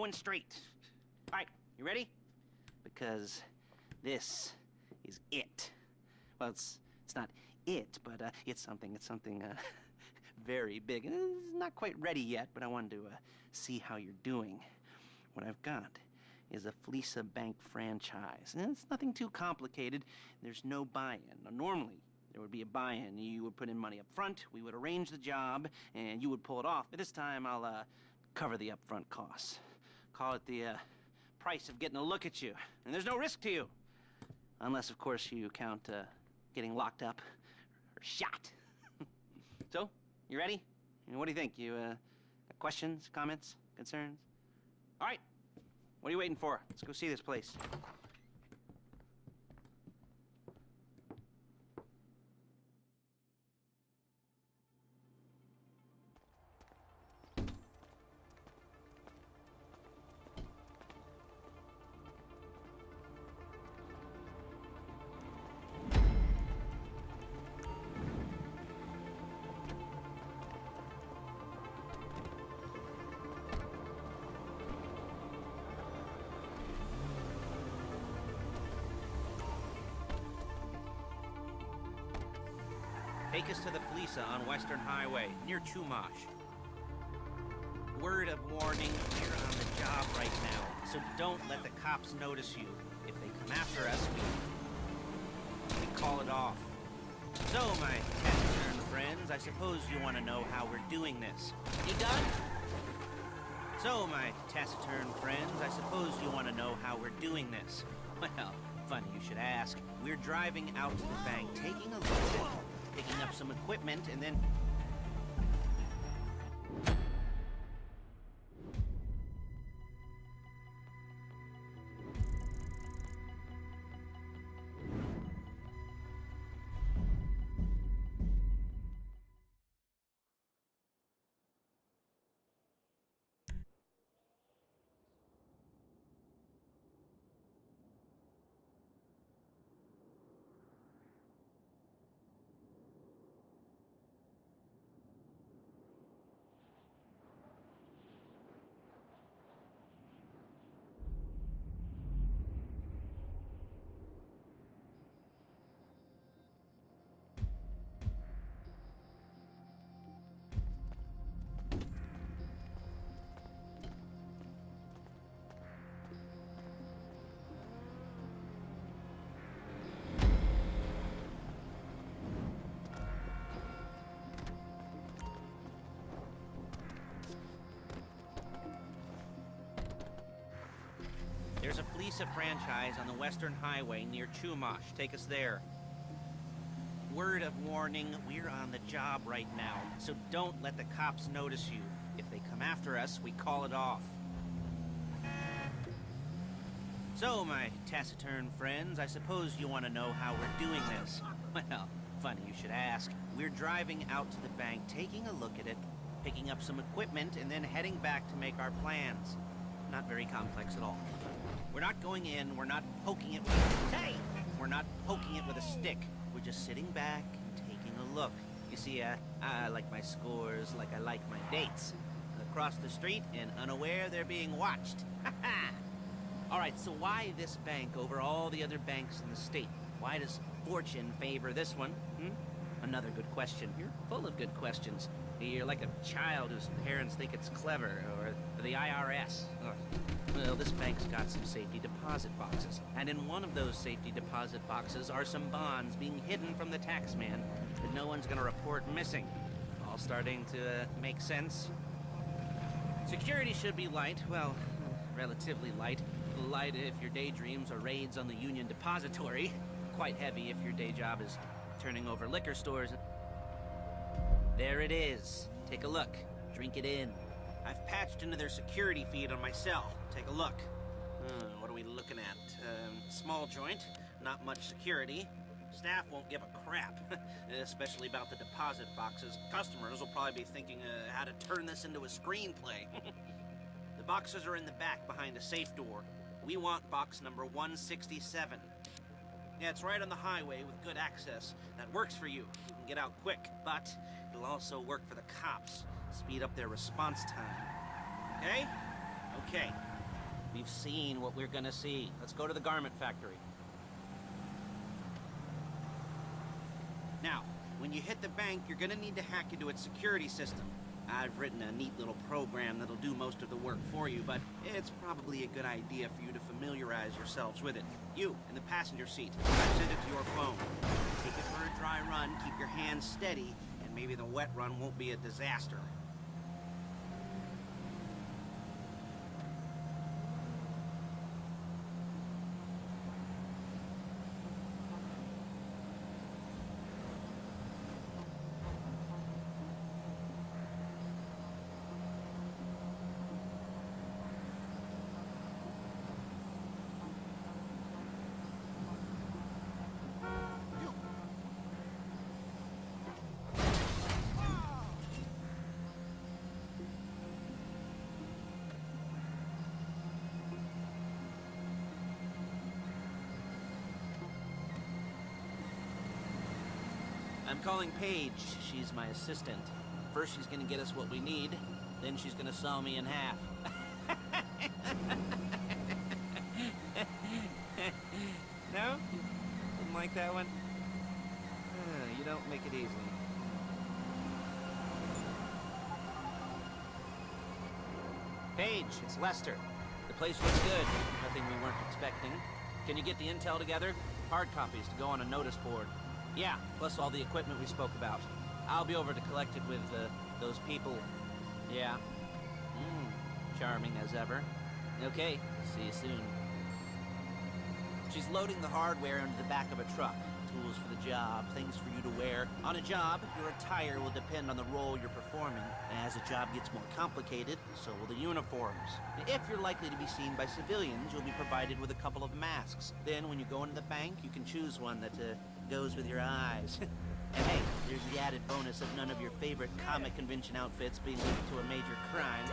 going straight. All right, you ready? Because this is it. Well, it's not it, but it's something very big. It's not quite ready yet, but I wanted to see how you're doing. What I've got is a FLEECA bank franchise. And it's nothing too complicated. There's no buy-in. Now, normally, there would be a buy-in. You would put in money up front, we would arrange the job, and you would pull it off. But this time, I'll cover the upfront costs. Call it the price of getting a look at you. And there's no risk to you. Unless, of course, you count getting locked up or shot. So, you ready? What do you think? You questions, comments, concerns? All right. What are you waiting for? Let's go see this place. Take us to the FLEECA on Western Highway, near Chumash. Word of warning, we're on the job right now, so don't let the cops notice you. If they come after us, we call it off. So, my taciturn friends, I suppose you want to know how we're doing this. You done? So, my taciturn friends, I suppose you want to know how we're doing this. Well, funny you should ask. We're driving out to the bank, taking a look at it, picking up some equipment, and then... There's a FLEECA franchise on the Western Highway near Chumash. Take us there. Word of warning, we're on the job right now, so don't let the cops notice you. If they come after us, we call it off. So, my taciturn friends, I suppose you want to know how we're doing this. Well, funny you should ask. We're driving out to the bank, taking a look at it, picking up some equipment, and then heading back to make our plans. Not very complex at all. We're not going in, we're not poking it with we're not poking it with a stick. We're just sitting back and taking a look. You see, I like my scores like I like my dates. Across the street and unaware they're being watched. All right, so why this bank over all the other banks in the state? Why does fortune favor this one? Another good question. You're full of good questions. You're like a child whose parents think it's clever, or the IRS. Well, this bank's got some safety deposit boxes, and in one of those safety deposit boxes are some bonds being hidden from the tax man that no one's gonna report missing. All starting to make sense? Security should be light, well, relatively light. Light if your daydreams are raids on the Union Depository. Quite heavy if your day job is turning over liquor stores. There it is. Take a look. Drink it in. I've patched into their security feed on my cell. Take a look. What are we looking at? Small joint, not much security. Staff won't give a crap, especially about the deposit boxes. Customers will probably be thinking how to turn this into a screenplay. The boxes are in the back behind a safe door. We want box number 167. Yeah, it's right on the highway with good access. That works for you. You can get out quick, but it'll also work for the cops. Speed up their response time. Okay? Okay. We've seen what we're gonna see. Let's go to the garment factory. Now, when you hit the bank, you're gonna need to hack into its security system. I've written a neat little program that'll do most of the work for you, but it's probably a good idea for you to familiarize yourselves with it. You, in the passenger seat, I've sent it to your phone. Take it for a dry run, keep your hands steady, and maybe the wet run won't be a disaster. I'm calling Paige. She's my assistant. First, she's gonna get us what we need. Then she's gonna saw me in half. No? Didn't like that one? You don't make it easy. Paige, it's Lester. The place looks good. Nothing we weren't expecting. Can you get the intel together? Hard copies to go on a notice board. Yeah, plus all the equipment we spoke about. I'll be over to collect it with, those people. Yeah. Charming as ever. Okay, see you soon. She's loading the hardware into the back of a truck. Tools for the job, things for you to wear. On a job, your attire will depend on the role you're performing. As the job gets more complicated, so will the uniforms. If you're likely to be seen by civilians, you'll be provided with a couple of masks. Then, when you go into the bank, you can choose one that, goes with your eyes. And hey, there's the added bonus of none of your favorite comic convention outfits being linked to a major crime.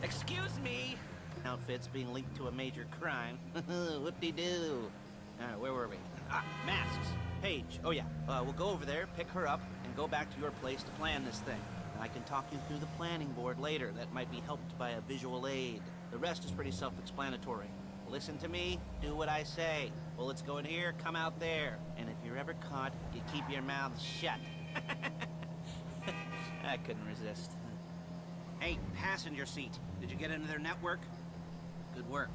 Excuse me! Outfits being linked to a major crime. Whoop-de-doo. Where were we? Masks. Paige. Oh yeah, we'll go over there, pick her up, and go back to your place to plan this thing. I can talk you through the planning board later. That might be helped by a visual aid. The rest is pretty self-explanatory. Listen to me, do what I say. Bullets go in here, come out there. And if you're ever caught, you keep your mouth shut. I couldn't resist. Hey, passenger seat. Did you get into their network? Good work.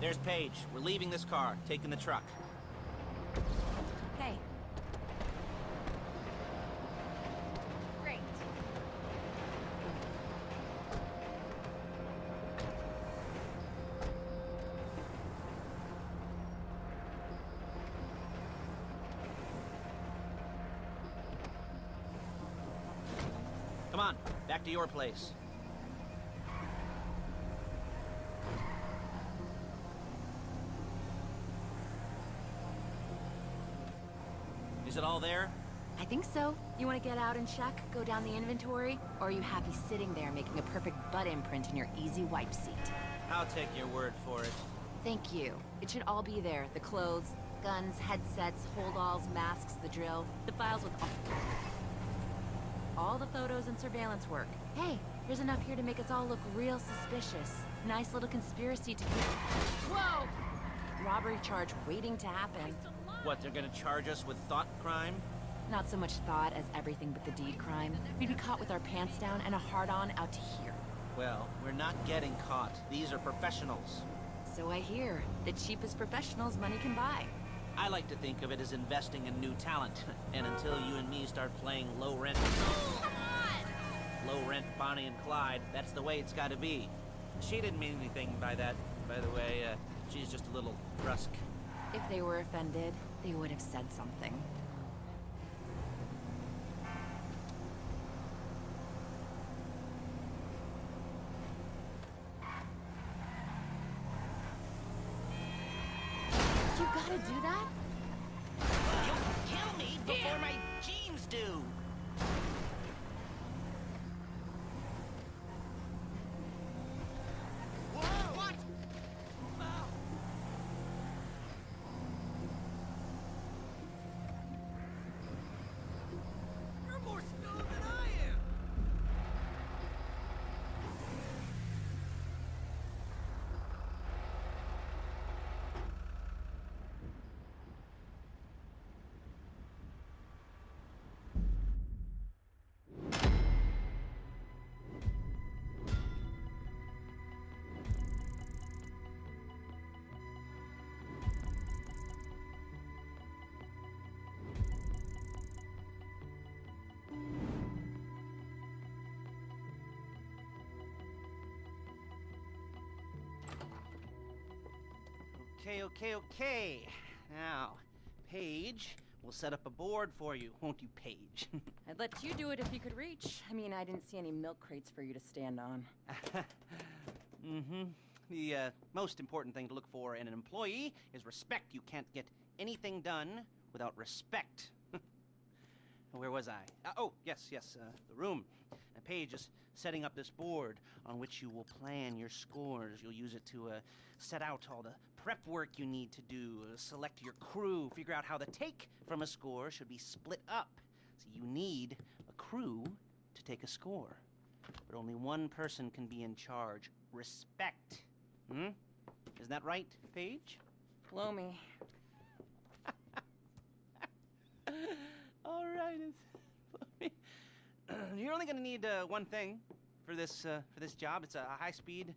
There's Paige. We're leaving this car, taking the truck. Hey. Great. Come on, back to your place. Is it all there? I think so. You want to get out and check, go down the inventory, or are you happy sitting there making a perfect butt imprint in your easy wipe seat? I'll take your word for it. Thank you. It should all be there. The clothes, guns, headsets, hold-alls, masks, the drill, the files with all the photos and surveillance work. Hey, there's enough here to make us all look real suspicious. Nice little conspiracy to keep... Whoa! Robbery charge waiting to happen. What, they're gonna charge us with thought crime? Not so much thought as everything but the deed crime. We'd be caught with our pants down and a hard-on out to here. Well, we're not getting caught. These are professionals. So I hear. The cheapest professionals money can buy. I like to think of it as investing in new talent. And until you and me start playing low-rent... Low-rent Bonnie and Clyde, that's the way it's gotta be. She didn't mean anything by that, by the way. She's just a little brusque. If they were offended, they would have said something. You gotta do that? before my jeans do! Whoa! What? You're more stoned than I am! Okay. Now, Paige, we'll set up a board for you, won't you, Paige? I'd let you do it if you could reach. I mean, I didn't see any milk crates for you to stand on. The most important thing to look for in an employee is respect. You can't get anything done without respect. Where was I? Yes, the room. Paige is setting up this board on which you will plan your scores. You'll use it to set out all the prep work you need to do, select your crew, figure out how the take from a score should be split up. So you need a crew to take a score. But only one person can be in charge. Respect. Isn't that right, Paige? Blow me. All right. You're only going to need one thing for this job. It's a high-speed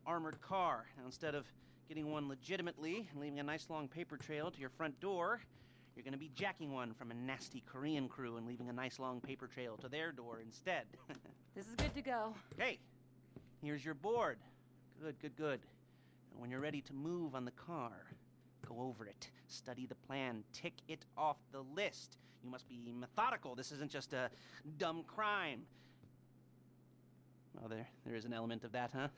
armored car. Now, instead of getting one legitimately and leaving a nice long paper trail to your front door, you're going to be jacking one from a nasty Korean crew and leaving a nice long paper trail to their door instead. This is good to go. Hey, here's your board. Good. And when you're ready to move on the car, go over it, study the plan, tick it off the list. You must be methodical. This isn't just a dumb crime. Well, there is an element of that, huh?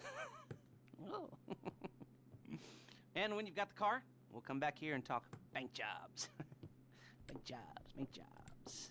Oh. And when you've got the car, we'll come back here and talk bank jobs. Bank jobs.